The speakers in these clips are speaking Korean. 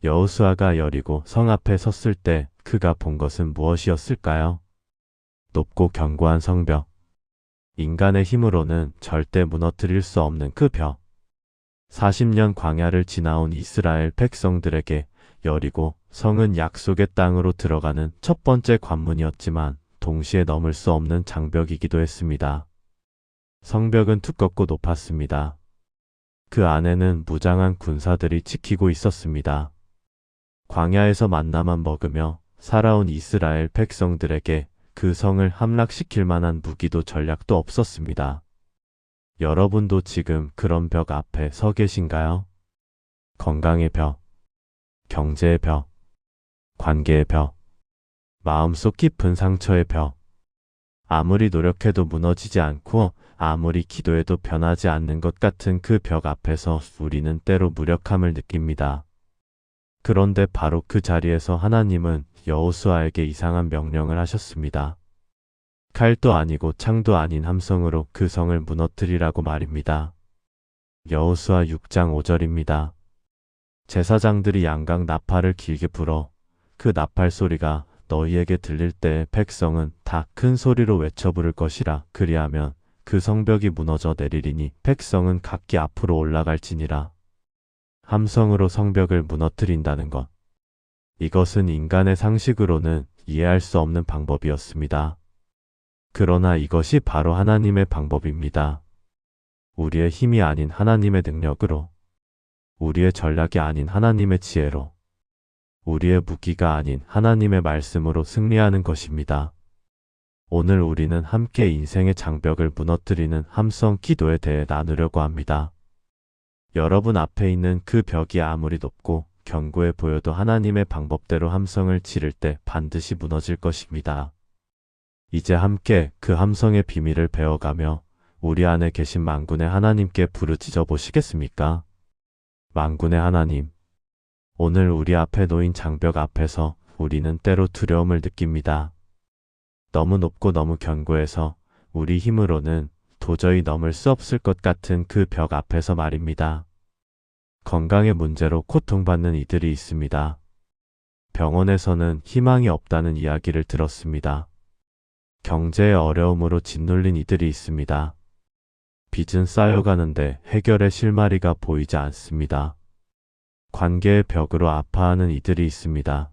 여호수아가 여리고 성 앞에 섰을 때 그가 본 것은 무엇이었을까요? 높고 견고한 성벽. 인간의 힘으로는 절대 무너뜨릴 수 없는 그 벽. 40년 광야를 지나온 이스라엘 백성들에게 여리고 성은 약속의 땅으로 들어가는 첫 번째 관문이었지만 동시에 넘을 수 없는 장벽이기도 했습니다. 성벽은 두껍고 높았습니다. 그 안에는 무장한 군사들이 지키고 있었습니다. 광야에서 만나만 먹으며 살아온 이스라엘 백성들에게 그 성을 함락시킬 만한 무기도 전략도 없었습니다. 여러분도 지금 그런 벽 앞에 서 계신가요? 건강의 벽, 경제의 벽, 관계의 벽, 마음속 깊은 상처의 벽. 아무리 노력해도 무너지지 않고 아무리 기도해도 변하지 않는 것 같은 그 벽 앞에서 우리는 때로 무력함을 느낍니다. 그런데 바로 그 자리에서 하나님은 여호수아에게 이상한 명령을 하셨습니다. 칼도 아니고 창도 아닌 함성으로 그 성을 무너뜨리라고 말입니다. 여호수아 6장 5절입니다. 제사장들이 양각 나팔을 길게 불어 그 나팔 소리가 너희에게 들릴 때 백성은 다 큰 소리로 외쳐 부를 것이라. 그리하면 그 성벽이 무너져 내리리니 백성은 각기 앞으로 올라갈지니라. 함성으로 성벽을 무너뜨린다는 것. 이것은 인간의 상식으로는 이해할 수 없는 방법이었습니다. 그러나 이것이 바로 하나님의 방법입니다. 우리의 힘이 아닌 하나님의 능력으로, 우리의 전략이 아닌 하나님의 지혜로, 우리의 무기가 아닌 하나님의 말씀으로 승리하는 것입니다. 오늘 우리는 함께 인생의 장벽을 무너뜨리는 함성 기도에 대해 나누려고 합니다. 여러분 앞에 있는 그 벽이 아무리 높고 견고해 보여도 하나님의 방법대로 함성을 지를 때 반드시 무너질 것입니다. 이제 함께 그 함성의 비밀을 배워가며 우리 안에 계신 만군의 하나님께 부르짖어 보시겠습니까? 만군의 하나님, 오늘 우리 앞에 놓인 장벽 앞에서 우리는 때로 두려움을 느낍니다. 너무 높고 너무 견고해서 우리 힘으로는 도저히 넘을 수 없을 것 같은 그 벽 앞에서 말입니다. 건강의 문제로 고통받는 이들이 있습니다. 병원에서는 희망이 없다는 이야기를 들었습니다. 경제의 어려움으로 짓눌린 이들이 있습니다. 빚은 쌓여가는데 해결의 실마리가 보이지 않습니다. 관계의 벽으로 아파하는 이들이 있습니다.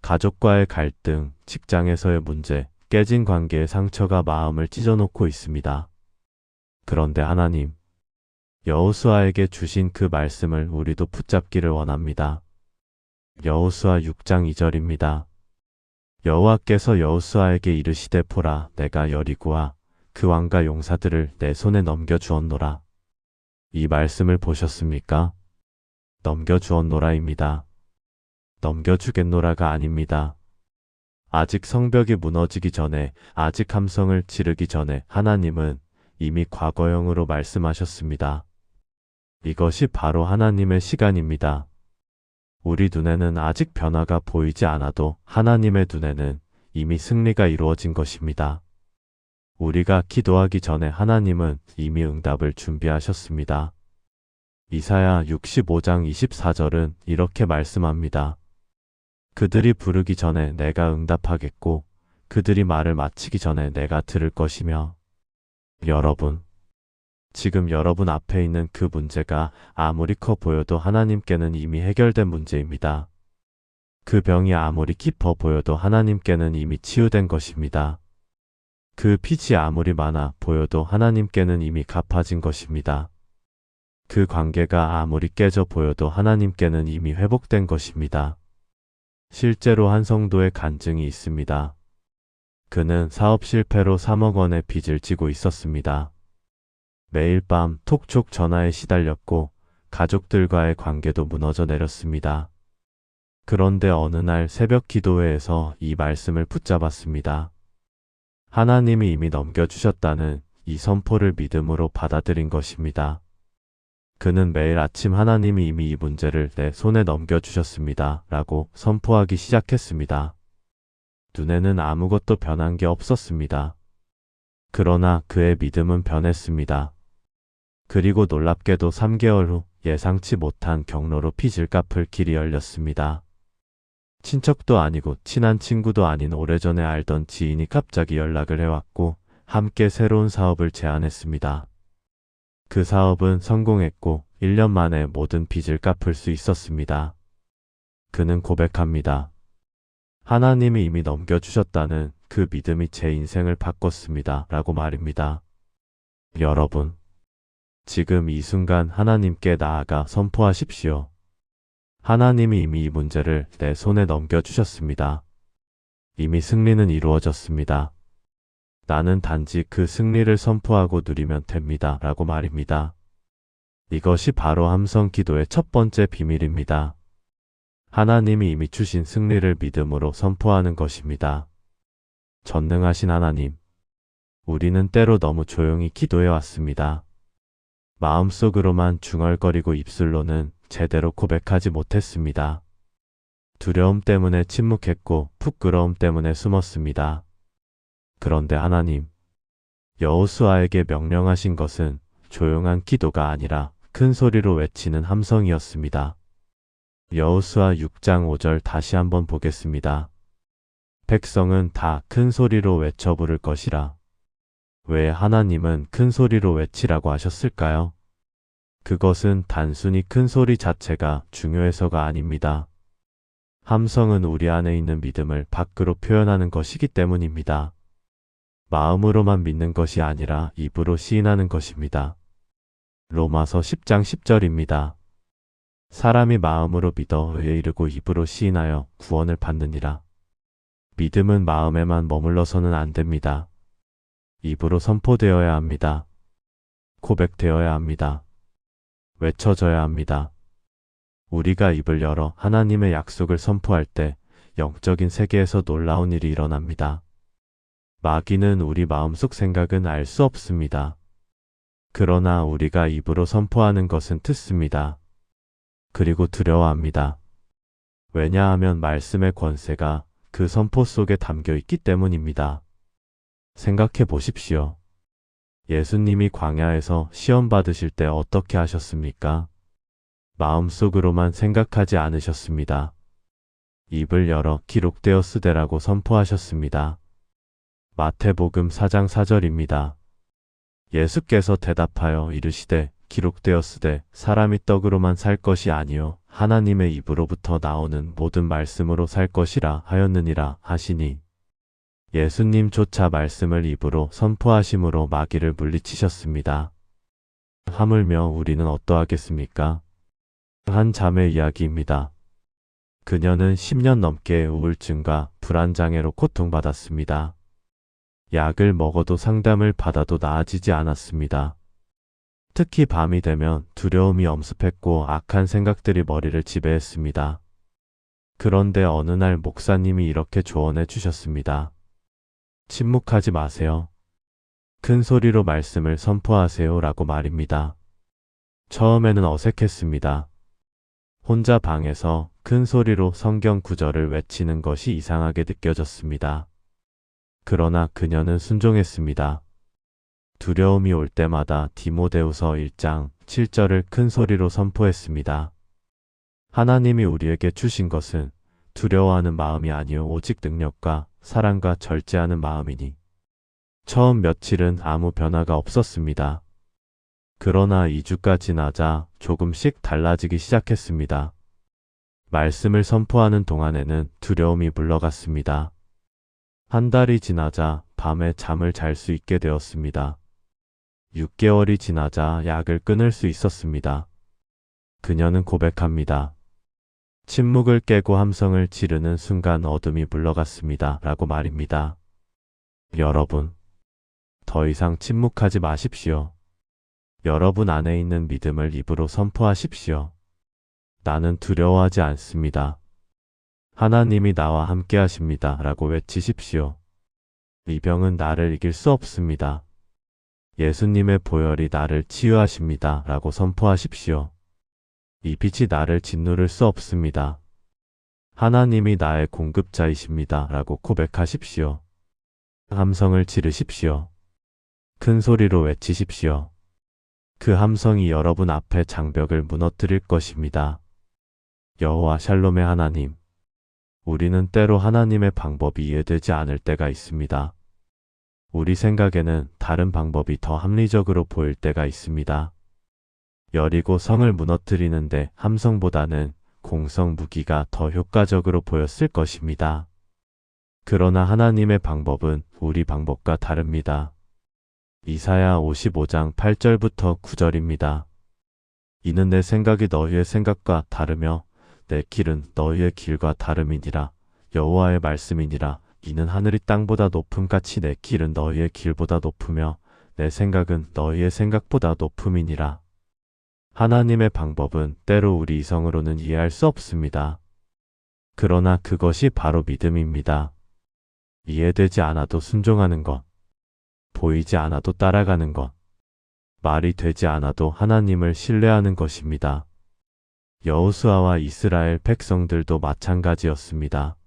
가족과의 갈등, 직장에서의 문제, 깨진 관계의 상처가 마음을 찢어놓고 있습니다. 그런데 하나님, 여호수아에게 주신 그 말씀을 우리도 붙잡기를 원합니다. 여호수아 6장 2절입니다. 여호와께서 여호수아에게 이르시되 보라, 내가 여리고와 그 왕과 용사들을 내 손에 넘겨주었노라. 이 말씀을 보셨습니까? 넘겨주었노라입니다. 넘겨주겠노라가 아닙니다. 아직 성벽이 무너지기 전에, 아직 함성을 지르기 전에 하나님은 이미 과거형으로 말씀하셨습니다. 이것이 바로 하나님의 시간입니다. 우리 눈에는 아직 변화가 보이지 않아도 하나님의 눈에는 이미 승리가 이루어진 것입니다. 우리가 기도하기 전에 하나님은 이미 응답을 준비하셨습니다. 이사야 65장 24절은 이렇게 말씀합니다. 그들이 부르기 전에 내가 응답하겠고 그들이 말을 마치기 전에 내가 들을 것이며. 여러분, 지금 여러분 앞에 있는 그 문제가 아무리 커 보여도 하나님께는 이미 해결된 문제입니다. 그 병이 아무리 깊어 보여도 하나님께는 이미 치유된 것입니다. 그 빚이 아무리 많아 보여도 하나님께는 이미 갚아진 것입니다. 그 관계가 아무리 깨져 보여도 하나님께는 이미 회복된 것입니다. 실제로 한 성도의 간증이 있습니다. 그는 사업 실패로 3억 원의 빚을 지고 있었습니다. 매일 밤 톡촉 전화에 시달렸고 가족들과의 관계도 무너져 내렸습니다. 그런데 어느 날 새벽 기도회에서 이 말씀을 붙잡았습니다. 하나님이 이미 넘겨주셨다는 이 선포를 믿음으로 받아들인 것입니다. 그는 매일 아침 하나님이 이미 이 문제를 내 손에 넘겨주셨습니다. 라고 선포하기 시작했습니다. 눈에는 아무것도 변한 게 없었습니다. 그러나 그의 믿음은 변했습니다. 그리고 놀랍게도 3개월 후 예상치 못한 경로로 빚을 갚을 길이 열렸습니다. 친척도 아니고 친한 친구도 아닌 오래전에 알던 지인이 갑자기 연락을 해왔고 함께 새로운 사업을 제안했습니다. 그 사업은 성공했고 1년 만에 모든 빚을 갚을 수 있었습니다. 그는 고백합니다. 하나님이 이미 넘겨주셨다는 그 믿음이 제 인생을 바꿨습니다. 라고 말입니다. 여러분, 지금 이 순간 하나님께 나아가 선포하십시오. 하나님이 이미 이 문제를 내 손에 넘겨주셨습니다. 이미 승리는 이루어졌습니다. 나는 단지 그 승리를 선포하고 누리면 됩니다. 라고 말입니다. 이것이 바로 함성 기도의 첫 번째 비밀입니다. 하나님이 이미 주신 승리를 믿음으로 선포하는 것입니다. 전능하신 하나님, 우리는 때로 너무 조용히 기도해 왔습니다. 마음속으로만 중얼거리고 입술로는 제대로 고백하지 못했습니다. 두려움 때문에 침묵했고 부끄러움 때문에 숨었습니다. 그런데 하나님, 여호수아에게 명령하신 것은 조용한 기도가 아니라 큰 소리로 외치는 함성이었습니다. 여호수아 6장 5절 다시 한번 보겠습니다. 백성은 다 큰 소리로 외쳐 부를 것이라. 왜 하나님은 큰 소리로 외치라고 하셨을까요? 그것은 단순히 큰 소리 자체가 중요해서가 아닙니다. 함성은 우리 안에 있는 믿음을 밖으로 표현하는 것이기 때문입니다. 마음으로만 믿는 것이 아니라 입으로 시인하는 것입니다. 로마서 10장 10절입니다. 사람이 마음으로 믿어 의에 이르고 입으로 시인하여 구원을 받느니라. 믿음은 마음에만 머물러서는 안 됩니다. 입으로 선포되어야 합니다. 고백되어야 합니다. 외쳐져야 합니다. 우리가 입을 열어 하나님의 약속을 선포할 때 영적인 세계에서 놀라운 일이 일어납니다. 마귀는 우리 마음속 생각은 알 수 없습니다. 그러나 우리가 입으로 선포하는 것은 듣습니다. 그리고 두려워합니다. 왜냐하면 말씀의 권세가 그 선포 속에 담겨 있기 때문입니다. 생각해 보십시오. 예수님이 광야에서 시험 받으실 때 어떻게 하셨습니까? 마음속으로만 생각하지 않으셨습니다. 입을 열어 기록되었으되라고 선포하셨습니다. 마태복음 4장 4절입니다. 예수께서 대답하여 이르시되 기록되었으되 사람이 떡으로만 살 것이 아니요 하나님의 입으로부터 나오는 모든 말씀으로 살 것이라 하였느니라 하시니 예수님조차 말씀을 입으로 선포하심으로 마귀를 물리치셨습니다. 하물며 우리는 어떠하겠습니까? 한 자매 이야기입니다. 그녀는 10년 넘게 우울증과 불안장애로 고통받았습니다. 약을 먹어도 상담을 받아도 나아지지 않았습니다. 특히 밤이 되면 두려움이 엄습했고 악한 생각들이 머리를 지배했습니다. 그런데 어느 날 목사님이 이렇게 조언해 주셨습니다. 침묵하지 마세요. 큰 소리로 말씀을 선포하세요 라고 말입니다. 처음에는 어색했습니다. 혼자 방에서 큰 소리로 성경 구절을 외치는 것이 이상하게 느껴졌습니다. 그러나 그녀는 순종했습니다. 두려움이 올 때마다 디모데후서 1장 7절을 큰 소리로 선포했습니다. 하나님이 우리에게 주신 것은 두려워하는 마음이 아니요 오직 능력과 사랑과 절제하는 마음이니. 처음 며칠은 아무 변화가 없었습니다. 그러나 2주가 지나자 조금씩 달라지기 시작했습니다. 말씀을 선포하는 동안에는 두려움이 물러갔습니다. 한 달이 지나자 밤에 잠을 잘 수 있게 되었습니다. 6개월이 지나자 약을 끊을 수 있었습니다. 그녀는 고백합니다. 침묵을 깨고 함성을 지르는 순간 어둠이 물러갔습니다. 라고 말입니다. 여러분, 더 이상 침묵하지 마십시오. 여러분 안에 있는 믿음을 입으로 선포하십시오. 나는 두려워하지 않습니다. 하나님이 나와 함께 하십니다. 라고 외치십시오. 이 병은 나를 이길 수 없습니다. 예수님의 보혈이 나를 치유하십니다. 라고 선포하십시오. 이 빛이 나를 짓누를 수 없습니다. 하나님이 나의 공급자이십니다. 라고 고백하십시오. 함성을 지르십시오. 큰 소리로 외치십시오. 그 함성이 여러분 앞에 장벽을 무너뜨릴 것입니다. 여호와 샬롬의 하나님, 우리는 때로 하나님의 방법이 이해되지 않을 때가 있습니다. 우리 생각에는 다른 방법이 더 합리적으로 보일 때가 있습니다. 여리고 성을 무너뜨리는데 함성보다는 공성 무기가 더 효과적으로 보였을 것입니다. 그러나 하나님의 방법은 우리 방법과 다릅니다. 이사야 55장 8절부터 9절입니다. 이는 내 생각이 너희의 생각과 다르며 내 길은 너희의 길과 다름이니라. 여호와의 말씀이니라. 이는 하늘이 땅보다 높음같이 내 길은 너희의 길보다 높으며 내 생각은 너희의 생각보다 높음이니라. 하나님의 방법은 때로 우리 이성으로는 이해할 수 없습니다. 그러나 그것이 바로 믿음입니다. 이해되지 않아도 순종하는 것, 보이지 않아도 따라가는 것, 말이 되지 않아도 하나님을 신뢰하는 것입니다. 여호수아와 이스라엘 백성들도 마찬가지였습니다.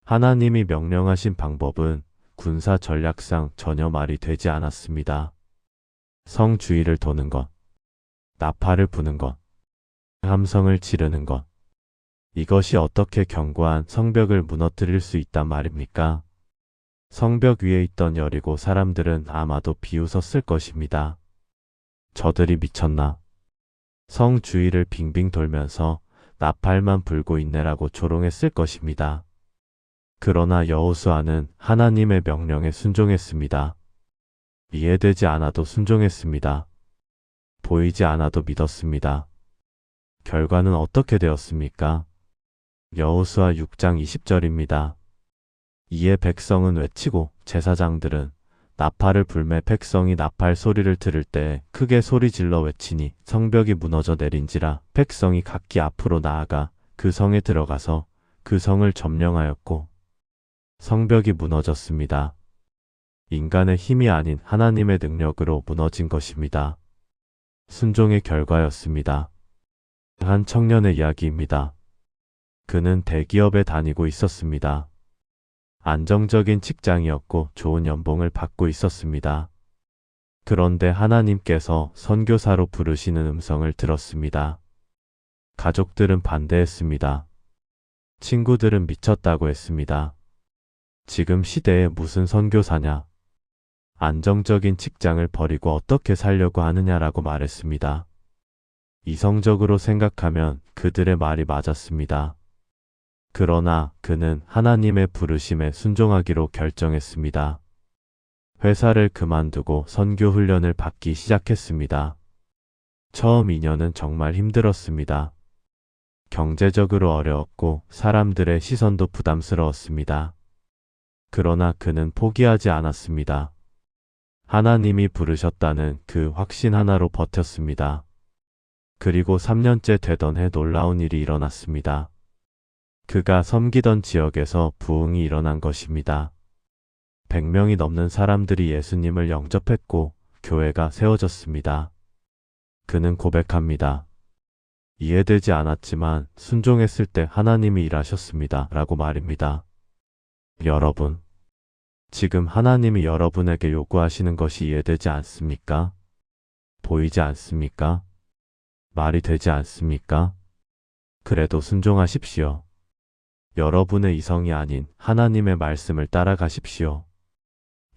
하나님이 명령하신 방법은 군사 전략상 전혀 말이 되지 않았습니다. 성 주위를 도는 것, 나팔을 부는 것, 함성을 지르는 것, 이것이 어떻게 견고한 성벽을 무너뜨릴 수 있단 말입니까? 성벽 위에 있던 여리고 사람들은 아마도 비웃었을 것입니다. 저들이 미쳤나? 성 주위를 빙빙 돌면서 나팔만 불고 있네라고 조롱했을 것입니다. 그러나 여호수아는 하나님의 명령에 순종했습니다. 이해되지 않아도 순종했습니다. 보이지 않아도 믿었습니다. 결과는 어떻게 되었습니까? 여호수아 6장 20절입니다. 이에 백성은 외치고 제사장들은 나팔을 불매 백성이 나팔 소리를 들을 때 크게 소리질러 외치니 성벽이 무너져 내린지라. 백성이 각기 앞으로 나아가 그 성에 들어가서 그 성을 점령하였고 성벽이 무너졌습니다. 인간의 힘이 아닌 하나님의 능력으로 무너진 것입니다. 순종의 결과였습니다. 한 청년의 이야기입니다. 그는 대기업에 다니고 있었습니다. 안정적인 직장이었고 좋은 연봉을 받고 있었습니다. 그런데 하나님께서 선교사로 부르시는 음성을 들었습니다. 가족들은 반대했습니다. 친구들은 미쳤다고 했습니다. 지금 시대에 무슨 선교사냐? 안정적인 직장을 버리고 어떻게 살려고 하느냐라고 말했습니다. 이성적으로 생각하면 그들의 말이 맞았습니다. 그러나 그는 하나님의 부르심에 순종하기로 결정했습니다. 회사를 그만두고 선교 훈련을 받기 시작했습니다. 처음 2년은 정말 힘들었습니다. 경제적으로 어려웠고 사람들의 시선도 부담스러웠습니다. 그러나 그는 포기하지 않았습니다. 하나님이 부르셨다는 그 확신 하나로 버텼습니다. 그리고 3년째 되던 해 놀라운 일이 일어났습니다. 그가 섬기던 지역에서 부흥이 일어난 것입니다. 100명이 넘는 사람들이 예수님을 영접했고 교회가 세워졌습니다. 그는 고백합니다. 이해되지 않았지만 순종했을 때 하나님이 일하셨습니다. 라고 말입니다. 여러분, 지금 하나님이 여러분에게 요구하시는 것이 이해되지 않습니까? 보이지 않습니까? 말이 되지 않습니까? 그래도 순종하십시오. 여러분의 이성이 아닌 하나님의 말씀을 따라가십시오.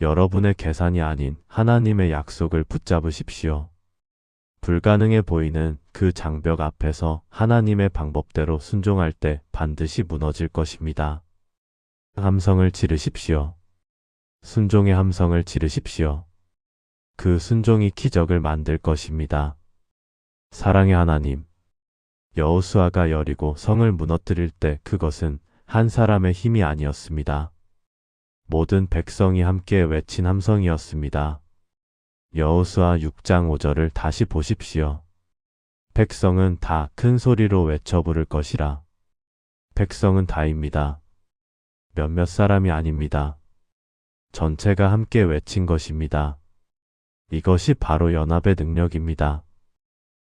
여러분의 계산이 아닌 하나님의 약속을 붙잡으십시오. 불가능해 보이는 그 장벽 앞에서 하나님의 방법대로 순종할 때 반드시 무너질 것입니다. 함성을 지르십시오. 순종의 함성을 지르십시오. 그 순종이 기적을 만들 것입니다. 사랑의 하나님, 여호수아가 여리고 성을 무너뜨릴 때 그것은 한 사람의 힘이 아니었습니다. 모든 백성이 함께 외친 함성이었습니다. 여호수아 6장 5절을 다시 보십시오. 백성은 다 큰 소리로 외쳐 부를 것이라. 백성은 다입니다. 몇몇 사람이 아닙니다. 전체가 함께 외친 것입니다. 이것이 바로 연합의 능력입니다.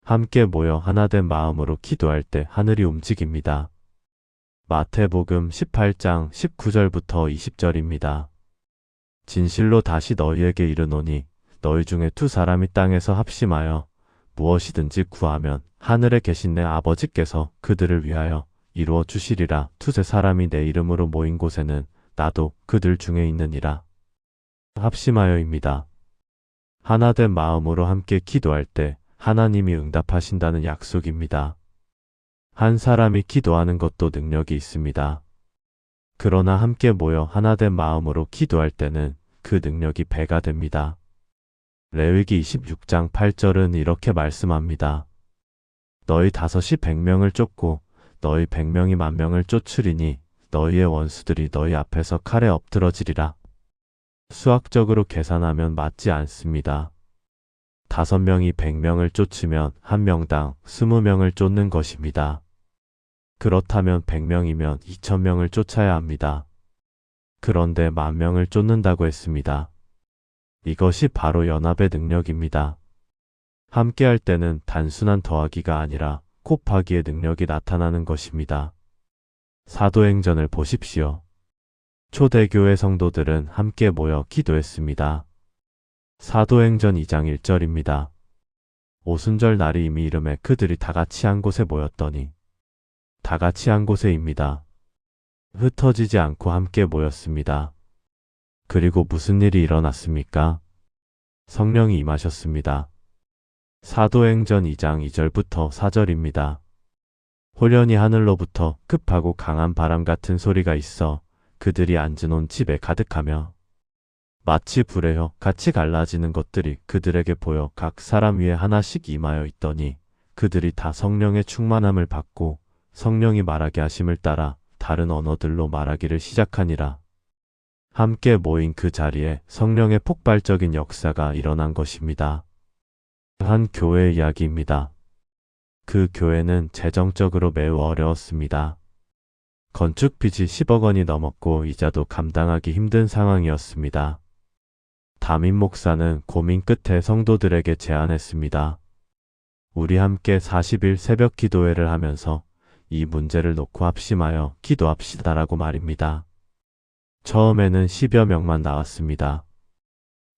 함께 모여 하나된 마음으로 기도할 때 하늘이 움직입니다. 마태복음 18장 19절부터 20절입니다. 진실로 다시 너희에게 이르노니 너희 중에 두 사람이 땅에서 합심하여 무엇이든지 구하면 하늘에 계신 내 아버지께서 그들을 위하여 이루어 주시리라. 두세 사람이 내 이름으로 모인 곳에는 나도 그들 중에 있느니라. 합심하여입니다. 하나된 마음으로 함께 기도할 때 하나님이 응답하신다는 약속입니다. 한 사람이 기도하는 것도 능력이 있습니다. 그러나 함께 모여 하나된 마음으로 기도할 때는 그 능력이 배가 됩니다. 레위기 26장 8절은 이렇게 말씀합니다. 너희 5이 100명을 쫓고 너희 100명이 10,000명을 쫓으리니 너희의 원수들이 너희 앞에서 칼에 엎드러지리라. 수학적으로 계산하면 맞지 않습니다. 5명이 100명을 쫓으면 1명당 20명을 쫓는 것입니다. 그렇다면 100명이면 2000명을 쫓아야 합니다. 그런데 10,000명을 쫓는다고 했습니다. 이것이 바로 연합의 능력입니다. 함께할 때는 단순한 더하기가 아니라 곱하기의 능력이 나타나는 것입니다. 사도행전을 보십시오. 초대교회 성도들은 함께 모여 기도했습니다. 사도행전 2장 1절입니다. 오순절 날이 이미 이름에 그들이 다같이 한 곳에 모였더니 다같이 한 곳에입니다. 흩어지지 않고 함께 모였습니다. 그리고 무슨 일이 일어났습니까? 성령이 임하셨습니다. 사도행전 2장 2절부터 4절입니다. 홀연히 하늘로부터 급하고 강한 바람 같은 소리가 있어 그들이 앉은 집에 가득하며 마치 불에요 같이 갈라지는 것들이 그들에게 보여 각 사람 위에 하나씩 임하여 있더니 그들이 다 성령의 충만함을 받고 성령이 말하게 하심을 따라 다른 언어들로 말하기를 시작하니라. 함께 모인 그 자리에 성령의 폭발적인 역사가 일어난 것입니다. 한 교회의 이야기입니다. 그 교회는 재정적으로 매우 어려웠습니다. 건축 빚이 10억 원이 넘었고 이자도 감당하기 힘든 상황이었습니다. 담임 목사는 고민 끝에 성도들에게 제안했습니다. 우리 함께 40일 새벽 기도회를 하면서 이 문제를 놓고 합심하여 기도합시다라고 말입니다. 처음에는 10여 명만 나왔습니다.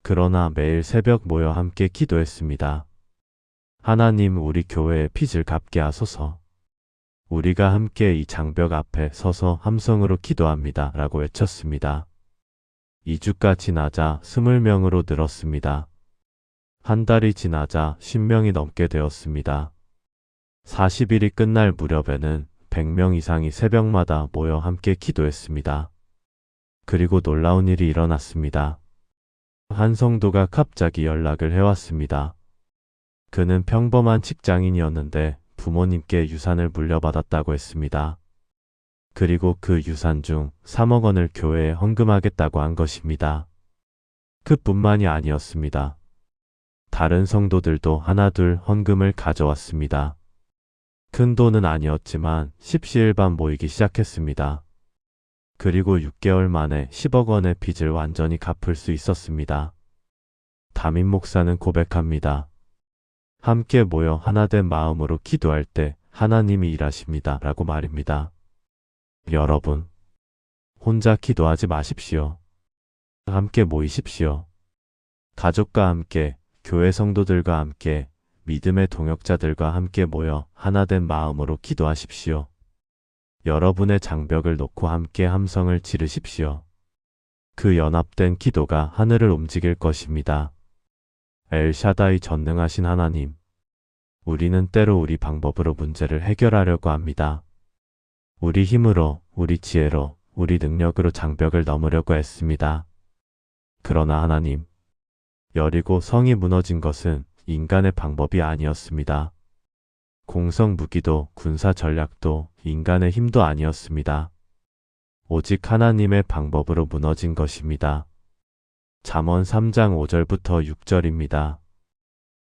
그러나 매일 새벽 모여 함께 기도했습니다. 하나님, 우리 교회의 빚을 갚게 하소서. 우리가 함께 이 장벽 앞에 서서 함성으로 기도합니다. 라고 외쳤습니다. 2주가 지나자 20명으로 늘었습니다. 한 달이 지나자 10명이 넘게 되었습니다. 40일이 끝날 무렵에는 100명 이상이 새벽마다 모여 함께 기도했습니다. 그리고 놀라운 일이 일어났습니다. 한 성도가 갑자기 연락을 해왔습니다. 그는 평범한 직장인이었는데 부모님께 유산을 물려받았다고 했습니다. 그리고 그 유산 중 3억 원을 교회에 헌금하겠다고 한 것입니다. 그뿐만이 아니었습니다. 다른 성도들도 하나둘 헌금을 가져왔습니다. 큰 돈은 아니었지만 십시일반 모이기 시작했습니다. 그리고 6개월 만에 10억 원의 빚을 완전히 갚을 수 있었습니다. 담임 목사는 고백합니다. 함께 모여 하나된 마음으로 기도할 때 하나님이 일하십니다. 라고 말입니다. 여러분, 혼자 기도하지 마십시오. 함께 모이십시오. 가족과 함께, 교회 성도들과 함께, 믿음의 동역자들과 함께 모여 하나된 마음으로 기도하십시오. 여러분의 장벽을 놓고 함께 함성을 지르십시오. 그 연합된 기도가 하늘을 움직일 것입니다. 엘샤다이 전능하신 하나님, 우리는 때로 우리 방법으로 문제를 해결하려고 합니다. 우리 힘으로, 우리 지혜로, 우리 능력으로 장벽을 넘으려고 했습니다. 그러나 하나님, 여리고 성이 무너진 것은 인간의 방법이 아니었습니다. 공성 무기도 군사 전략도 인간의 힘도 아니었습니다. 오직 하나님의 방법으로 무너진 것입니다. 잠언 3장 5절부터 6절입니다.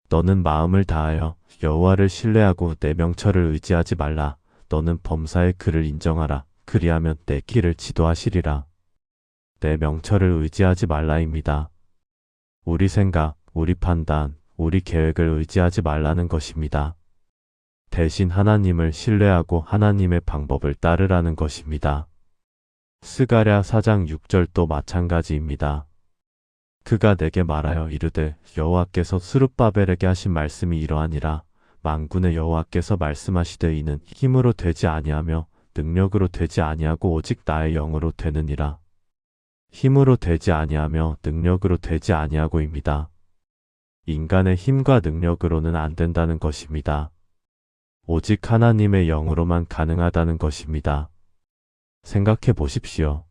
너는 마음을 다하여 여호와를 신뢰하고 내 명철을 의지하지 말라. 너는 범사의 그를 인정하라. 그리하면 내 길을 지도하시리라. 내 명철을 의지하지 말라입니다. 우리 생각, 우리 판단, 우리 계획을 의지하지 말라는 것입니다. 대신 하나님을 신뢰하고 하나님의 방법을 따르라는 것입니다. 스가랴 4장 6절도 마찬가지입니다. 그가 내게 말하여 이르되 여호와께서 스룹바벨에게 하신 말씀이 이러하니라. 만군의 여호와께서 말씀하시되 이는 힘으로 되지 아니하며 능력으로 되지 아니하고 오직 나의 영으로 되느니라. 힘으로 되지 아니하며 능력으로 되지 아니하고입니다. 인간의 힘과 능력으로는 안 된다는 것입니다. 오직 하나님의 영으로만 가능하다는 것입니다. 생각해 보십시오.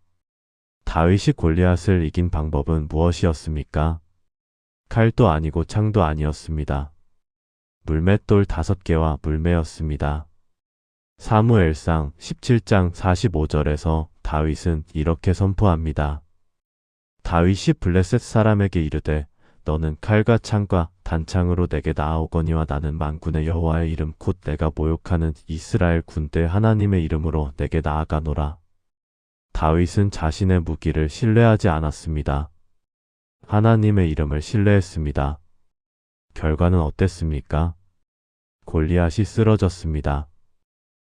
다윗이 골리앗을 이긴 방법은 무엇이었습니까? 칼도 아니고 창도 아니었습니다. 물맷돌 5개와 물매였습니다. 사무엘상 17장 45절에서 다윗은 이렇게 선포합니다. 다윗이 블레셋 사람에게 이르되 너는 칼과 창과 단창으로 내게 나아오거니와 나는 만군의 여호와의 이름 곧 내가 모욕하는 이스라엘 군대 하나님의 이름으로 내게 나아가노라. 다윗은 자신의 무기를 신뢰하지 않았습니다. 하나님의 이름을 신뢰했습니다. 결과는 어땠습니까? 골리앗이 쓰러졌습니다.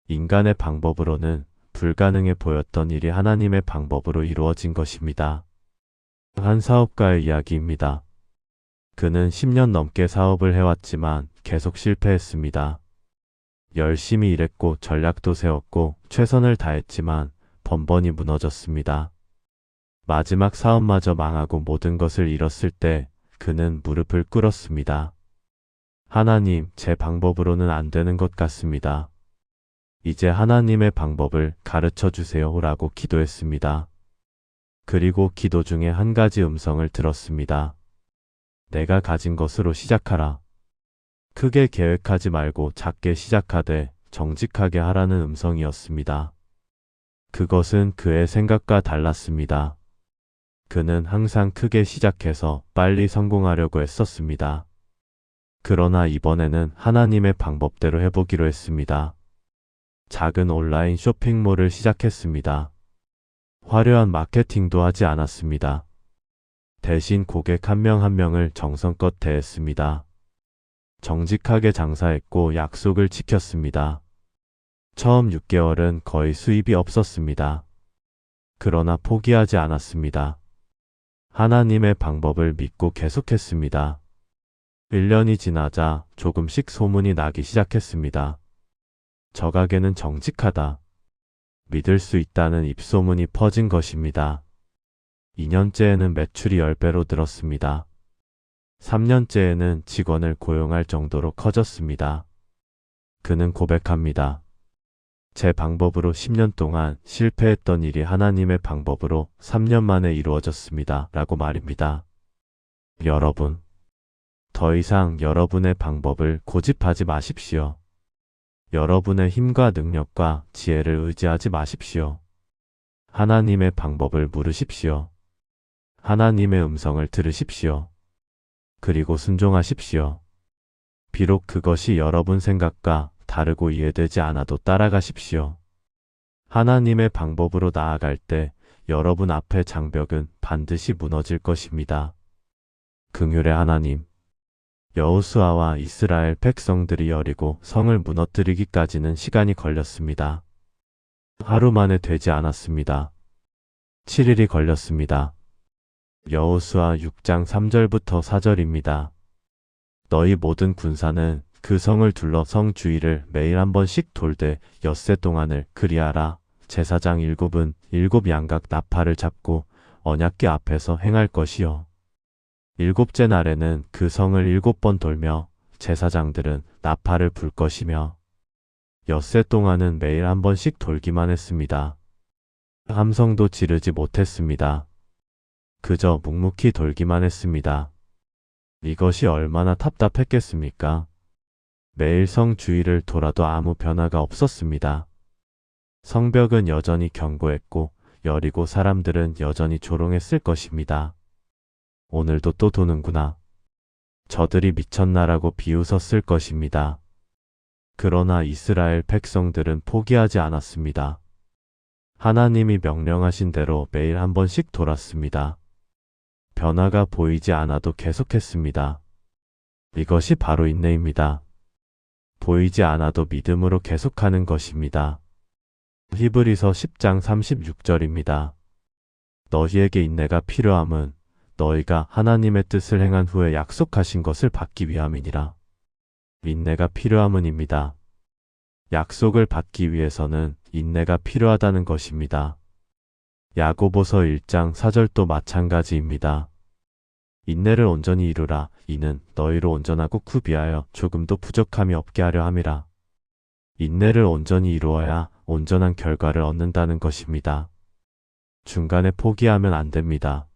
인간의 방법으로는 불가능해 보였던 일이 하나님의 방법으로 이루어진 것입니다. 한 사업가의 이야기입니다. 그는 10년 넘게 사업을 해왔지만 계속 실패했습니다. 열심히 일했고 전략도 세웠고 최선을 다했지만 번번이 무너졌습니다. 마지막 사업마저 망하고 모든 것을 잃었을 때 그는 무릎을 꿇었습니다. 하나님, 제 방법으로는 안 되는 것 같습니다. 이제 하나님의 방법을 가르쳐 주세요라고 기도했습니다. 그리고 기도 중에 한 가지 음성을 들었습니다. 내가 가진 것으로 시작하라. 크게 계획하지 말고 작게 시작하되 정직하게 하라는 음성이었습니다. 그것은 그의 생각과 달랐습니다. 그는 항상 크게 시작해서 빨리 성공하려고 했었습니다. 그러나 이번에는 하나님의 방법대로 해보기로 했습니다. 작은 온라인 쇼핑몰을 시작했습니다. 화려한 마케팅도 하지 않았습니다. 대신 고객 한 명 한 명을 정성껏 대했습니다. 정직하게 장사했고 약속을 지켰습니다. 처음 6개월은 거의 수입이 없었습니다. 그러나 포기하지 않았습니다. 하나님의 방법을 믿고 계속했습니다. 1년이 지나자 조금씩 소문이 나기 시작했습니다. 저 가게는 정직하다. 믿을 수 있다는 입소문이 퍼진 것입니다. 2년째에는 매출이 10배로 늘었습니다. 3년째에는 직원을 고용할 정도로 커졌습니다. 그는 고백합니다. 제 방법으로 10년 동안 실패했던 일이 하나님의 방법으로 3년 만에 이루어졌습니다. 라고 말입니다. 여러분, 더 이상 여러분의 방법을 고집하지 마십시오. 여러분의 힘과 능력과 지혜를 의지하지 마십시오. 하나님의 방법을 물으십시오. 하나님의 음성을 들으십시오. 그리고 순종하십시오. 비록 그것이 여러분 생각과 다르고 이해되지 않아도 따라가십시오. 하나님의 방법으로 나아갈 때 여러분 앞의 장벽은 반드시 무너질 것입니다. 긍휼의 하나님, 여호수아와 이스라엘 백성들이 여리고 성을 무너뜨리기까지는 시간이 걸렸습니다. 하루 만에 되지 않았습니다. 7일이 걸렸습니다. 여호수아 6장 3절부터 4절입니다. 너희 모든 군사는 그 성을 둘러 성 주위를 매일 한 번씩 돌되 엿새 동안을 그리하라. 제사장 7은 7 양각 나팔을 잡고 언약궤 앞에서 행할 것이요. 7째 날에는 그 성을 7번 돌며 제사장들은 나팔을 불 것이며 엿새 동안은 매일 한 번씩 돌기만 했습니다. 함성도 지르지 못했습니다. 그저 묵묵히 돌기만 했습니다. 이것이 얼마나 답답했겠습니까? 매일 성 주위를 돌아도 아무 변화가 없었습니다. 성벽은 여전히 견고했고 여리고 사람들은 여전히 조롱했을 것입니다. 오늘도 또 도는구나. 저들이 미쳤나라고 비웃었을 것입니다. 그러나 이스라엘 백성들은 포기하지 않았습니다. 하나님이 명령하신 대로 매일 한 번씩 돌았습니다. 변화가 보이지 않아도 계속했습니다. 이것이 바로 인내입니다. 보이지 않아도 믿음으로 계속하는 것입니다. 히브리서 10장 36절입니다. 너희에게 인내가 필요함은 너희가 하나님의 뜻을 행한 후에 약속하신 것을 받기 위함이니라. 인내가 필요함은입니다. 약속을 받기 위해서는 인내가 필요하다는 것입니다. 야고보서 1장 4절도 마찬가지입니다. 인내를 온전히 이루라. 이는 너희로 온전하고 구비하여 조금도 부족함이 없게 하려 함이라. 인내를 온전히 이루어야 온전한 결과를 얻는다는 것입니다. 중간에 포기하면 안 됩니다.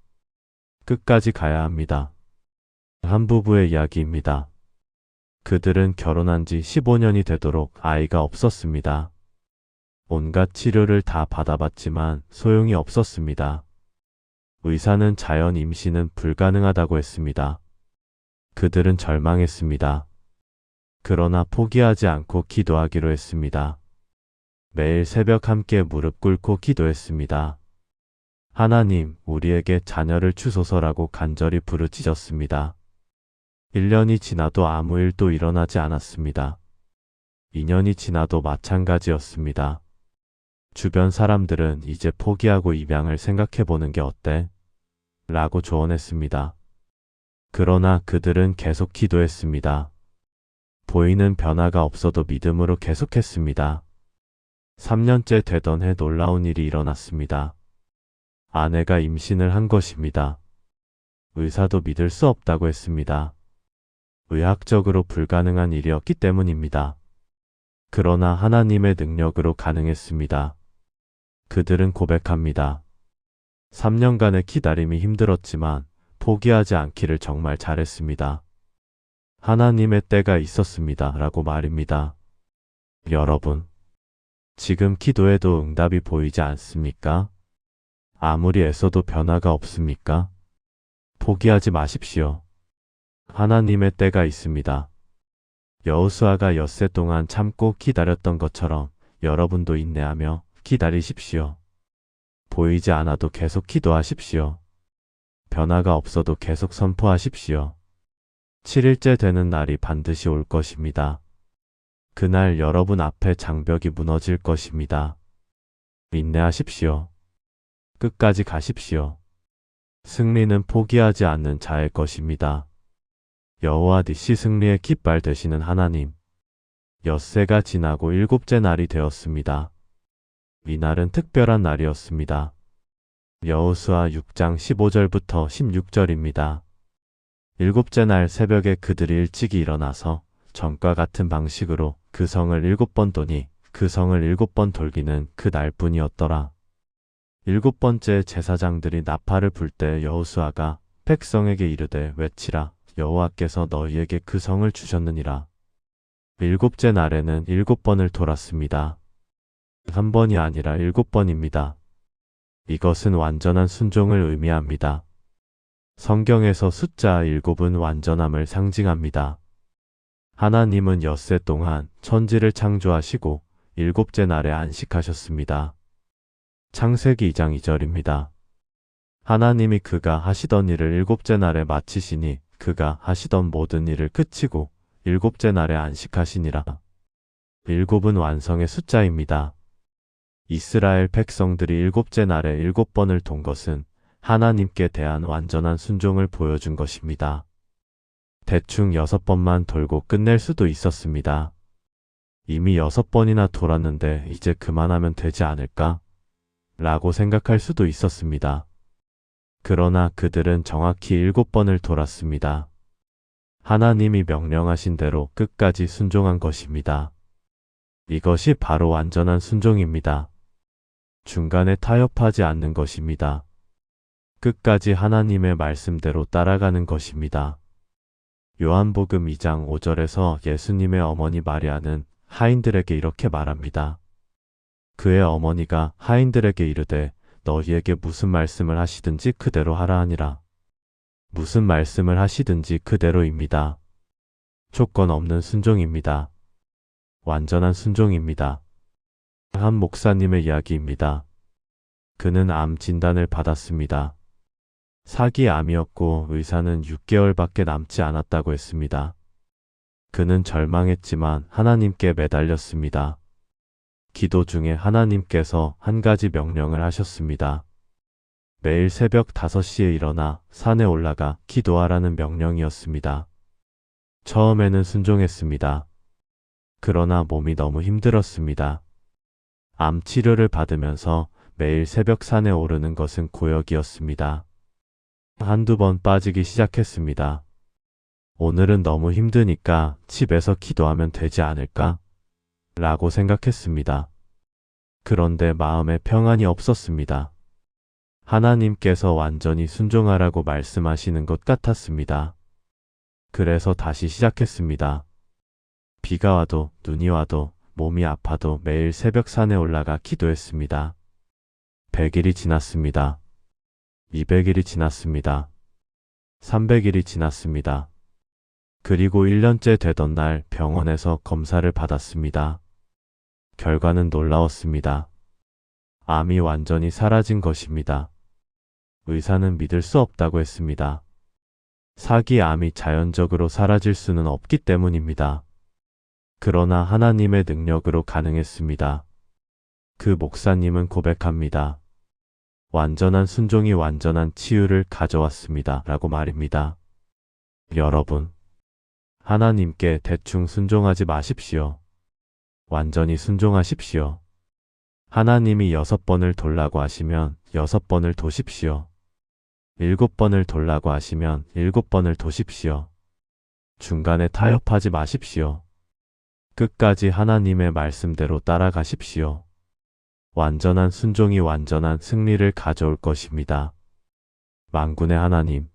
끝까지 가야 합니다. 한 부부의 이야기입니다. 그들은 결혼한 지 15년이 되도록 아이가 없었습니다. 온갖 치료를 다 받아봤지만 소용이 없었습니다. 의사는 자연 임신은 불가능하다고 했습니다. 그들은 절망했습니다. 그러나 포기하지 않고 기도하기로 했습니다. 매일 새벽 함께 무릎 꿇고 기도했습니다. 하나님, 우리에게 자녀를 주소서라고 간절히 부르짖었습니다. 1년이 지나도 아무 일도 일어나지 않았습니다. 2년이 지나도 마찬가지였습니다. 주변 사람들은 이제 포기하고 입양을 생각해보는 게 어때? 라고 조언했습니다. 그러나 그들은 계속 기도했습니다. 보이는 변화가 없어도 믿음으로 계속했습니다. 3년째 되던 해 놀라운 일이 일어났습니다. 아내가 임신을 한 것입니다. 의사도 믿을 수 없다고 했습니다. 의학적으로 불가능한 일이었기 때문입니다. 그러나 하나님의 능력으로 가능했습니다. 그들은 고백합니다. 3년간의 기다림이 힘들었지만 포기하지 않기를 정말 잘했습니다. 하나님의 때가 있었습니다. 라고 말입니다. 여러분, 지금 기도해도 응답이 보이지 않습니까? 아무리 애써도 변화가 없습니까? 포기하지 마십시오. 하나님의 때가 있습니다. 여호수아가 엿새 동안 참고 기다렸던 것처럼 여러분도 인내하며 기다리십시오. 보이지 않아도 계속 기도하십시오. 변화가 없어도 계속 선포하십시오. 7일째 되는 날이 반드시 올 것입니다. 그날 여러분 앞에 장벽이 무너질 것입니다. 인내하십시오. 끝까지 가십시오. 승리는 포기하지 않는 자의 것입니다. 여호와 니시 승리의 깃발 되시는 하나님. 엿새가 지나고 7째 날이 되었습니다. 이날은 특별한 날이었습니다. 여호수아 6장 15절부터 16절입니다. 7째 날 새벽에 그들이 일찍이 일어나서 전과 같은 방식으로 그 성을 7번 도니 그 성을 7번 돌기는 그 날뿐이었더라. 7번째 제사장들이 나팔을 불 때 여호수아가 백성에게 이르되 외치라. 여호와께서 너희에게 그 성을 주셨느니라. 7째 날에는 7번을 돌았습니다. 한 번이 아니라 7번입니다. 이것은 완전한 순종을 의미합니다. 성경에서 숫자 7은 완전함을 상징합니다. 하나님은 엿새 동안 천지를 창조하시고 7째 날에 안식하셨습니다. 창세기 2장 2절입니다. 하나님이 그가 하시던 일을 7째 날에 마치시니 그가 하시던 모든 일을 그치고 7째 날에 안식하시니라. 7은 완성의 숫자입니다. 이스라엘 백성들이 7째 날에 7번을 돈 것은 하나님께 대한 완전한 순종을 보여준 것입니다. 대충 6번만 돌고 끝낼 수도 있었습니다. 이미 6번이나 돌았는데 이제 그만하면 되지 않을까? 라고 생각할 수도 있었습니다. 그러나 그들은 정확히 7번을 돌았습니다. 하나님이 명령하신 대로 끝까지 순종한 것입니다. 이것이 바로 완전한 순종입니다. 중간에 타협하지 않는 것입니다. 끝까지 하나님의 말씀대로 따라가는 것입니다. 요한복음 2장 5절에서 예수님의 어머니 마리아는 하인들에게 이렇게 말합니다. 그의 어머니가 하인들에게 이르되 너희에게 무슨 말씀을 하시든지 그대로 하라 하니라. 무슨 말씀을 하시든지 그대로입니다. 조건 없는 순종입니다. 완전한 순종입니다. 한 목사님의 이야기입니다. 그는 암 진단을 받았습니다. 사기암이었고 의사는 6개월밖에 남지 않았다고 했습니다. 그는 절망했지만 하나님께 매달렸습니다. 기도 중에 하나님께서 한 가지 명령을 하셨습니다. 매일 새벽 5시에 일어나 산에 올라가 기도하라는 명령이었습니다. 처음에는 순종했습니다. 그러나 몸이 너무 힘들었습니다. 암 치료를 받으면서 매일 새벽 산에 오르는 것은 고역이었습니다. 한두 번 빠지기 시작했습니다. 오늘은 너무 힘드니까 집에서 기도하면 되지 않을까? 라고 생각했습니다. 그런데 마음에 평안이 없었습니다. 하나님께서 완전히 순종하라고 말씀하시는 것 같았습니다. 그래서 다시 시작했습니다. 비가 와도 눈이 와도 몸이 아파도 매일 새벽 산에 올라가 기도했습니다. 100일이 지났습니다. 200일이 지났습니다. 300일이 지났습니다. 그리고 1년째 되던 날 병원에서 검사를 받았습니다. 결과는 놀라웠습니다. 암이 완전히 사라진 것입니다. 의사는 믿을 수 없다고 했습니다. 사기 암이 자연적으로 사라질 수는 없기 때문입니다. 그러나 하나님의 능력으로 가능했습니다. 그 목사님은 고백합니다. 완전한 순종이 완전한 치유를 가져왔습니다. 라고 말입니다. 여러분, 하나님께 대충 순종하지 마십시오. 완전히 순종하십시오. 하나님이 6번을 돌라고 하시면 6번을 도십시오. 7번을 돌라고 하시면 7번을 도십시오. 중간에 타협하지 마십시오. 끝까지 하나님의 말씀대로 따라가십시오. 완전한 순종이 완전한 승리를 가져올 것입니다. 만군의 하나님,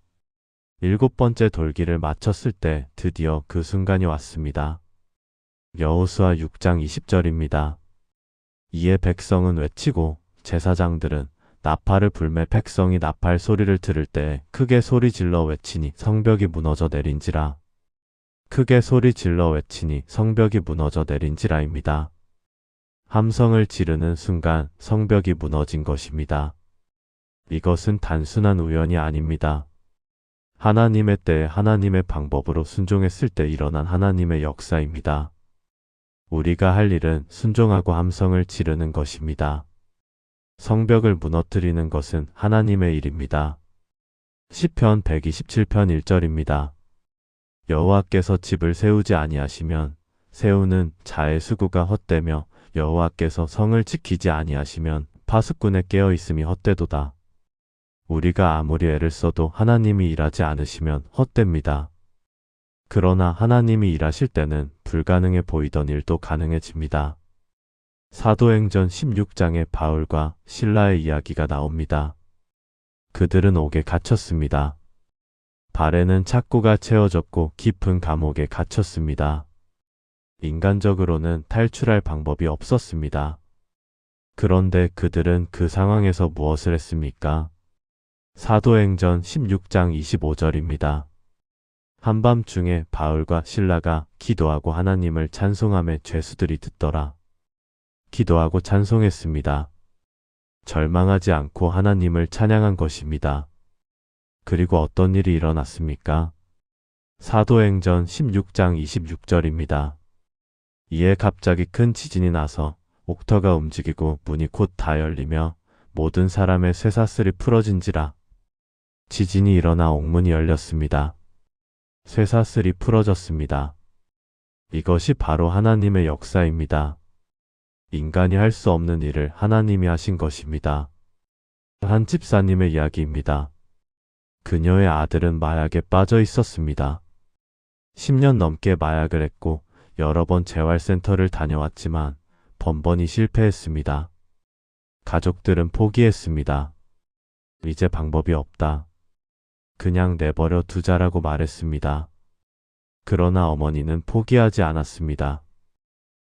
7번째 돌기를 마쳤을 때 드디어 그 순간이 왔습니다. 여호수아 6장 20절입니다. 이에 백성은 외치고 제사장들은 나팔을 불매 백성이 나팔 소리를 들을 때 크게 소리 질러 외치니 성벽이 무너져 내린지라. 크게 소리 질러 외치니 성벽이 무너져 내린지라입니다. 함성을 지르는 순간 성벽이 무너진 것입니다. 이것은 단순한 우연이 아닙니다. 하나님의 때에 하나님의 방법으로 순종했을 때 일어난 하나님의 역사입니다. 우리가 할 일은 순종하고 함성을 지르는 것입니다. 성벽을 무너뜨리는 것은 하나님의 일입니다. 시편 127편 1절입니다. 여호와께서 집을 세우지 아니하시면 세우는 자의 수고가 헛되며 여호와께서 성을 지키지 아니하시면 파수꾼의 깨어 있음이 헛되도다. 우리가 아무리 애를 써도 하나님이 일하지 않으시면 헛됩니다. 그러나 하나님이 일하실 때는 불가능해 보이던 일도 가능해집니다. 사도행전 16장에 바울과 실라의 이야기가 나옵니다. 그들은 옥에 갇혔습니다. 발에는 착고가 채워졌고 깊은 감옥에 갇혔습니다. 인간적으로는 탈출할 방법이 없었습니다. 그런데 그들은 그 상황에서 무엇을 했습니까? 사도행전 16장 25절입니다. 한밤중에 바울과 실라가 기도하고 하나님을 찬송하며 죄수들이 듣더라. 기도하고 찬송했습니다. 절망하지 않고 하나님을 찬양한 것입니다. 그리고 어떤 일이 일어났습니까? 사도행전 16장 26절입니다. 이에 갑자기 큰 지진이 나서 옥터가 움직이고 문이 곧 다 열리며 모든 사람의 쇠사슬이 풀어진지라. 지진이 일어나 옥문이 열렸습니다. 쇠사슬이 풀어졌습니다. 이것이 바로 하나님의 역사입니다. 인간이 할 수 없는 일을 하나님이 하신 것입니다. 한 집사님의 이야기입니다. 그녀의 아들은 마약에 빠져 있었습니다. 10년 넘게 마약을 했고 여러 번 재활센터를 다녀왔지만 번번이 실패했습니다. 가족들은 포기했습니다. 이제 방법이 없다. 그냥 내버려 두자라고 말했습니다. 그러나 어머니는 포기하지 않았습니다.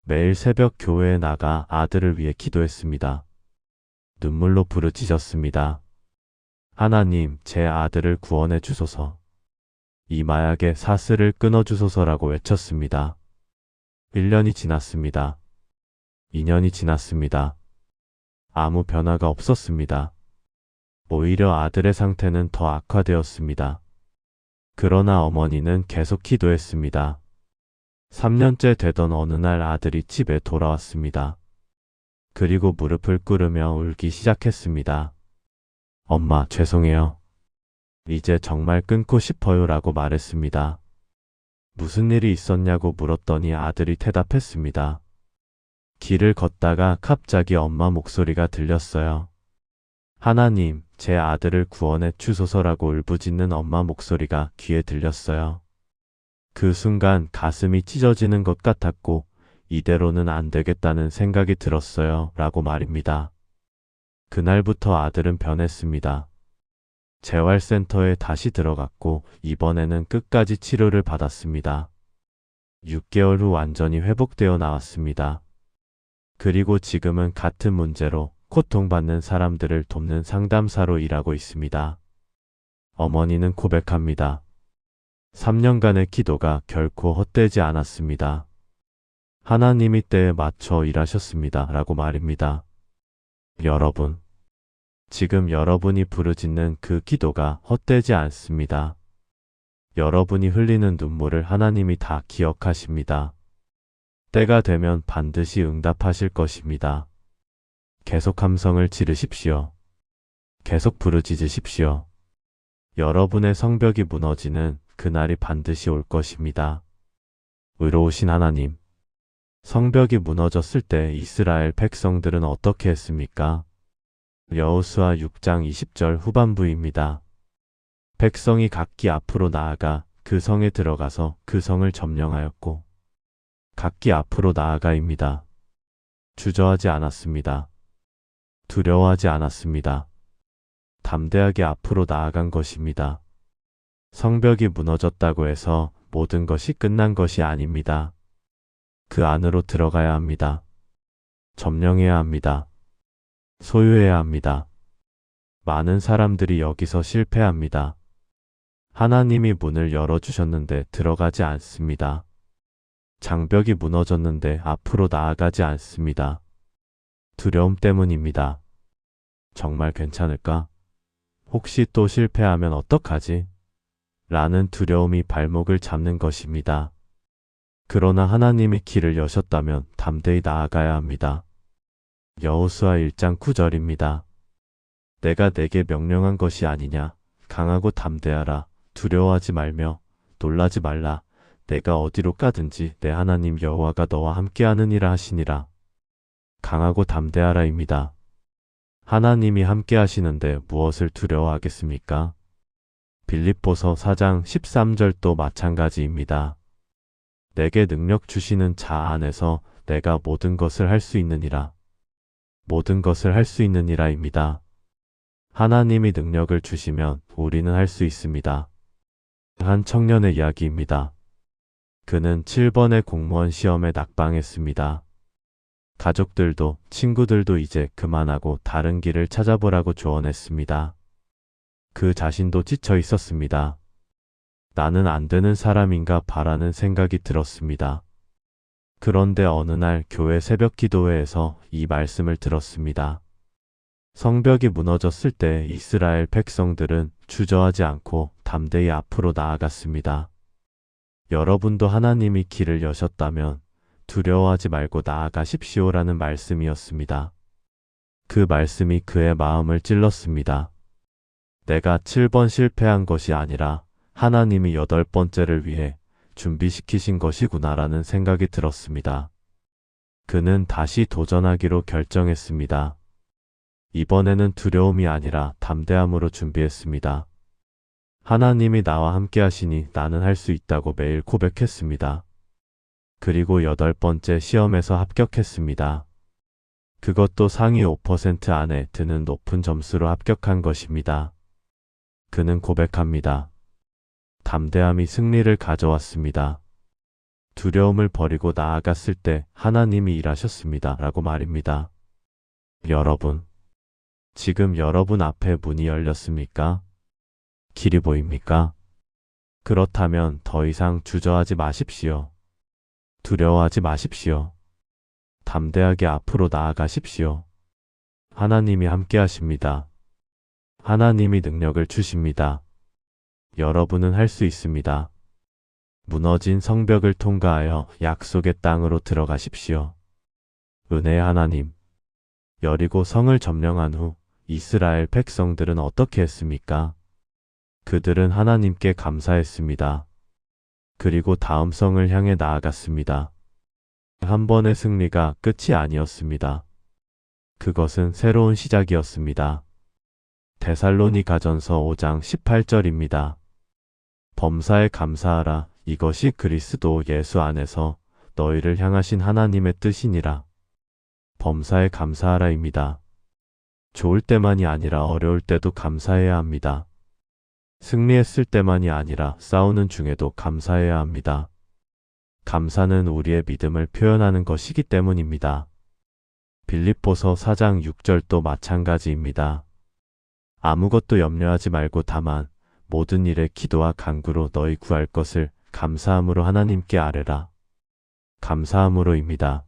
매일 새벽 교회에 나가 아들을 위해 기도했습니다. 눈물로 부르짖었습니다. 하나님, 제 아들을 구원해 주소서. 이 마약의 사슬을 끊어 주소서라고 외쳤습니다. 1년이 지났습니다. 2년이 지났습니다. 아무 변화가 없었습니다. 오히려 아들의 상태는 더 악화되었습니다. 그러나 어머니는 계속 기도했습니다. 3년째 되던 어느 날 아들이 집에 돌아왔습니다. 그리고 무릎을 꿇으며 울기 시작했습니다. 엄마, 죄송해요. 이제 정말 끊고 싶어요 라고 말했습니다. 무슨 일이 있었냐고 물었더니 아들이 대답했습니다. 길을 걷다가 갑자기 엄마 목소리가 들렸어요. 하나님, 제 아들을 구원해 주소서라고 울부짖는 엄마 목소리가 귀에 들렸어요. 그 순간 가슴이 찢어지는 것 같았고 이대로는 안 되겠다는 생각이 들었어요. 라고 말입니다. 그날부터 아들은 변했습니다. 재활센터에 다시 들어갔고 이번에는 끝까지 치료를 받았습니다. 6개월 후 완전히 회복되어 나왔습니다. 그리고 지금은 같은 문제로 고통받는 사람들을 돕는 상담사로 일하고 있습니다. 어머니는 고백합니다. 3년간의 기도가 결코 헛되지 않았습니다. 하나님이 때에 맞춰 일하셨습니다. 라고 말입니다. 여러분, 지금 여러분이 부르짖는 그 기도가 헛되지 않습니다. 여러분이 흘리는 눈물을 하나님이 다 기억하십니다. 때가 되면 반드시 응답하실 것입니다. 계속 함성을 지르십시오. 계속 부르짖으십시오. 여러분의 성벽이 무너지는 그날이 반드시 올 것입니다. 의로우신 하나님, 성벽이 무너졌을 때 이스라엘 백성들은 어떻게 했습니까? 여호수아 6장 20절 후반부입니다. 백성이 각기 앞으로 나아가 그 성에 들어가서 그 성을 점령하였고 각기 앞으로 나아가입니다. 주저하지 않았습니다. 두려워하지 않았습니다. 담대하게 앞으로 나아간 것입니다. 성벽이 무너졌다고 해서 모든 것이 끝난 것이 아닙니다. 그 안으로 들어가야 합니다. 점령해야 합니다. 소유해야 합니다. 많은 사람들이 여기서 실패합니다. 하나님이 문을 열어주셨는데 들어가지 않습니다. 장벽이 무너졌는데 앞으로 나아가지 않습니다. 두려움 때문입니다. 정말 괜찮을까? 혹시 또 실패하면 어떡하지? 라는 두려움이 발목을 잡는 것입니다. 그러나 하나님이 길을 여셨다면 담대히 나아가야 합니다. 여호수아 1장 9절입니다. 내가 내게 명령한 것이 아니냐? 강하고 담대하라. 두려워하지 말며 놀라지 말라. 내가 어디로 가든지 내 하나님 여호와가 너와 함께하느니라 하시니라. 강하고 담대하라입니다. 하나님이 함께 하시는데 무엇을 두려워하겠습니까? 빌립보서 4장 13절도 마찬가지입니다. 내게 능력 주시는 자 안에서 내가 모든 것을 할 수 있느니라. 모든 것을 할 수 있느니라입니다. 하나님이 능력을 주시면 우리는 할 수 있습니다. 한 청년의 이야기입니다. 그는 7번의 공무원 시험에 낙방했습니다. 가족들도 친구들도 이제 그만하고 다른 길을 찾아보라고 조언했습니다. 그 자신도 지쳐 있었습니다. 나는 안 되는 사람인가 바라는 생각이 들었습니다. 그런데 어느 날 교회 새벽 기도회에서 이 말씀을 들었습니다. 성벽이 무너졌을 때 이스라엘 백성들은 주저하지 않고 담대히 앞으로 나아갔습니다. 여러분도 하나님이 길을 여셨다면 두려워하지 말고 나아가십시오라는 말씀이었습니다. 그 말씀이 그의 마음을 찔렀습니다. 내가 7번 실패한 것이 아니라 하나님이 8번째를 위해 준비시키신 것이구나라는 생각이 들었습니다. 그는 다시 도전하기로 결정했습니다. 이번에는 두려움이 아니라 담대함으로 준비했습니다. 하나님이 나와 함께 하시니 나는 할 수 있다고 매일 고백했습니다. 그리고 8번째 시험에서 합격했습니다. 그것도 상위 5% 안에 드는 높은 점수로 합격한 것입니다. 그는 고백합니다. 담대함이 승리를 가져왔습니다. 두려움을 버리고 나아갔을 때 하나님이 일하셨습니다. 라고 말입니다. 여러분, 지금 여러분 앞에 문이 열렸습니까? 길이 보입니까? 그렇다면 더 이상 주저하지 마십시오. 두려워하지 마십시오. 담대하게 앞으로 나아가십시오. 하나님이 함께 하십니다. 하나님이 능력을 주십니다. 여러분은 할 수 있습니다. 무너진 성벽을 통과하여 약속의 땅으로 들어가십시오. 은혜의 하나님, 여리고 성을 점령한 후 이스라엘 백성들은 어떻게 했습니까? 그들은 하나님께 감사했습니다. 그리고 다음 성을 향해 나아갔습니다. 한 번의 승리가 끝이 아니었습니다. 그것은 새로운 시작이었습니다. 데살로니가전서 5장 18절입니다. 범사에 감사하라. 이것이 그리스도 예수 안에서 너희를 향하신 하나님의 뜻이니라. 범사에 감사하라입니다. 좋을 때만이 아니라 어려울 때도 감사해야 합니다. 승리했을 때만이 아니라 싸우는 중에도 감사해야 합니다. 감사는 우리의 믿음을 표현하는 것이기 때문입니다. 빌립보서 4장 6절도 마찬가지입니다. 아무것도 염려하지 말고 다만 모든 일에 기도와 간구로 너희 구할 것을 감사함으로 하나님께 아뢰라. 감사함으로입니다.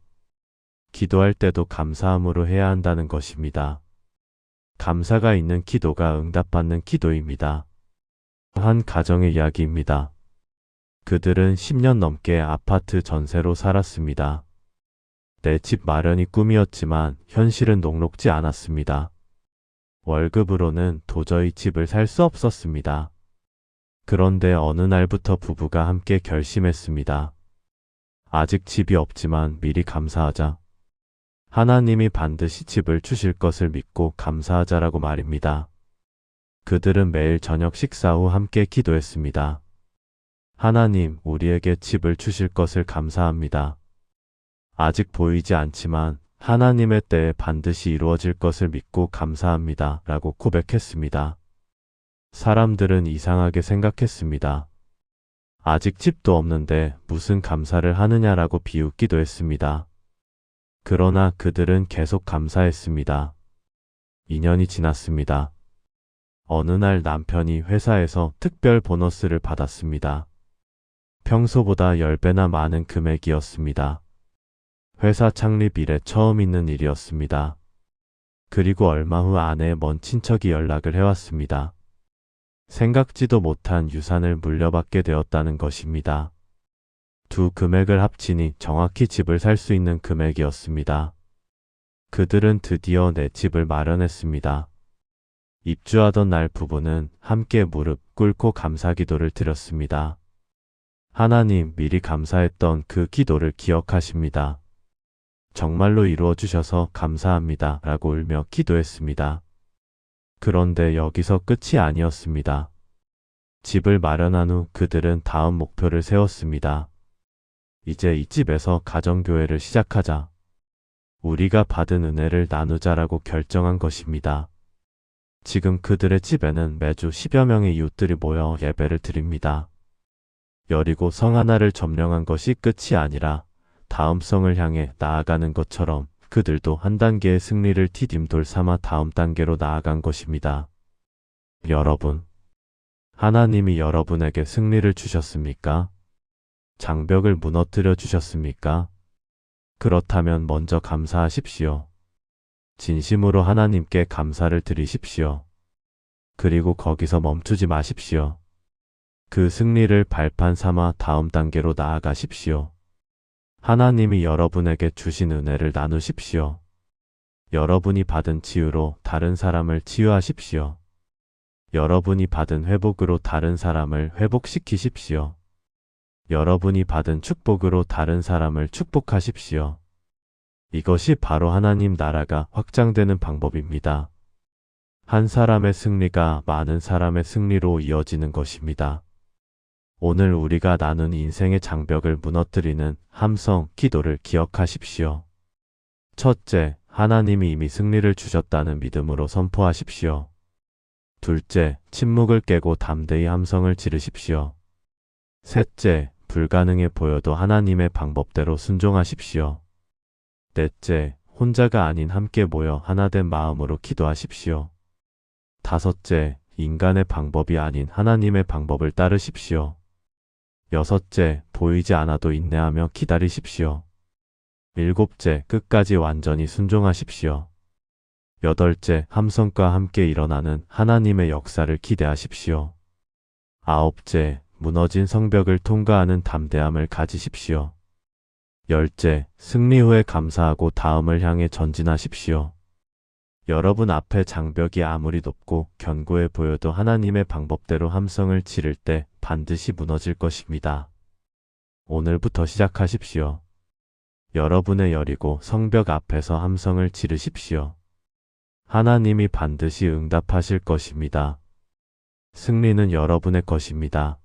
기도할 때도 감사함으로 해야 한다는 것입니다. 감사가 있는 기도가 응답받는 기도입니다. 한 가정의 이야기입니다. 그들은 10년 넘게 아파트 전세로 살았습니다. 내 집 마련이 꿈이었지만 현실은 녹록지 않았습니다. 월급으로는 도저히 집을 살 수 없었습니다. 그런데 어느 날부터 부부가 함께 결심했습니다. 아직 집이 없지만 미리 감사하자. 하나님이 반드시 집을 주실 것을 믿고 감사하자라고 말입니다. 그들은 매일 저녁 식사 후 함께 기도했습니다. 하나님, 우리에게 집을 주실 것을 감사합니다. 아직 보이지 않지만 하나님의 때에 반드시 이루어질 것을 믿고 감사합니다. 라고 고백했습니다. 사람들은 이상하게 생각했습니다. 아직 집도 없는데 무슨 감사를 하느냐라고 비웃기도 했습니다. 그러나 그들은 계속 감사했습니다. 2년이 지났습니다. 어느 날 남편이 회사에서 특별 보너스를 받았습니다. 평소보다 10배나 많은 금액이었습니다. 회사 창립 이래 처음 있는 일이었습니다. 그리고 얼마 후 아내의 먼 친척이 연락을 해왔습니다. 생각지도 못한 유산을 물려받게 되었다는 것입니다. 두 금액을 합치니 정확히 집을 살 수 있는 금액이었습니다. 그들은 드디어 내 집을 마련했습니다. 입주하던 날 부부는 함께 무릎 꿇고 감사 기도를 드렸습니다. 하나님, 미리 감사했던 그 기도를 기억하십니다. 정말로 이루어 주셔서 감사합니다. 라고 울며 기도했습니다. 그런데 여기서 끝이 아니었습니다. 집을 마련한 후 그들은 다음 목표를 세웠습니다. 이제 이 집에서 가정교회를 시작하자. 우리가 받은 은혜를 나누자라고 결정한 것입니다. 지금 그들의 집에는 매주 10여 명의 이웃들이 모여 예배를 드립니다. 여리고 성 하나를 점령한 것이 끝이 아니라 다음 성을 향해 나아가는 것처럼 그들도 한 단계의 승리를 디딤돌 삼아 다음 단계로 나아간 것입니다. 여러분, 하나님이 여러분에게 승리를 주셨습니까? 장벽을 무너뜨려 주셨습니까? 그렇다면 먼저 감사하십시오. 진심으로 하나님께 감사를 드리십시오. 그리고 거기서 멈추지 마십시오. 그 승리를 발판 삼아 다음 단계로 나아가십시오. 하나님이 여러분에게 주신 은혜를 나누십시오. 여러분이 받은 치유로 다른 사람을 치유하십시오. 여러분이 받은 회복으로 다른 사람을 회복시키십시오. 여러분이 받은 축복으로 다른 사람을 축복하십시오. 이것이 바로 하나님 나라가 확장되는 방법입니다. 한 사람의 승리가 많은 사람의 승리로 이어지는 것입니다. 오늘 우리가 나눈 인생의 장벽을 무너뜨리는 함성 기도를 기억하십시오. 첫째, 하나님이 이미 승리를 주셨다는 믿음으로 선포하십시오. 둘째, 침묵을 깨고 담대히 함성을 지르십시오. 셋째, 불가능해 보여도 하나님의 방법대로 순종하십시오. 넷째, 혼자가 아닌 함께 모여 하나된 마음으로 기도하십시오. 다섯째, 인간의 방법이 아닌 하나님의 방법을 따르십시오. 여섯째, 보이지 않아도 인내하며 기다리십시오. 일곱째, 끝까지 완전히 순종하십시오. 여덟째, 함성과 함께 일어나는 하나님의 역사를 기대하십시오. 아홉째, 무너진 성벽을 통과하는 담대함을 가지십시오. 열째, 승리 후에 감사하고 다음을 향해 전진하십시오. 여러분 앞에 장벽이 아무리 높고 견고해 보여도 하나님의 방법대로 함성을 지를 때 반드시 무너질 것입니다. 오늘부터 시작하십시오. 여러분의 여리고 성벽 앞에서 함성을 지르십시오. 하나님이 반드시 응답하실 것입니다. 승리는 여러분의 것입니다.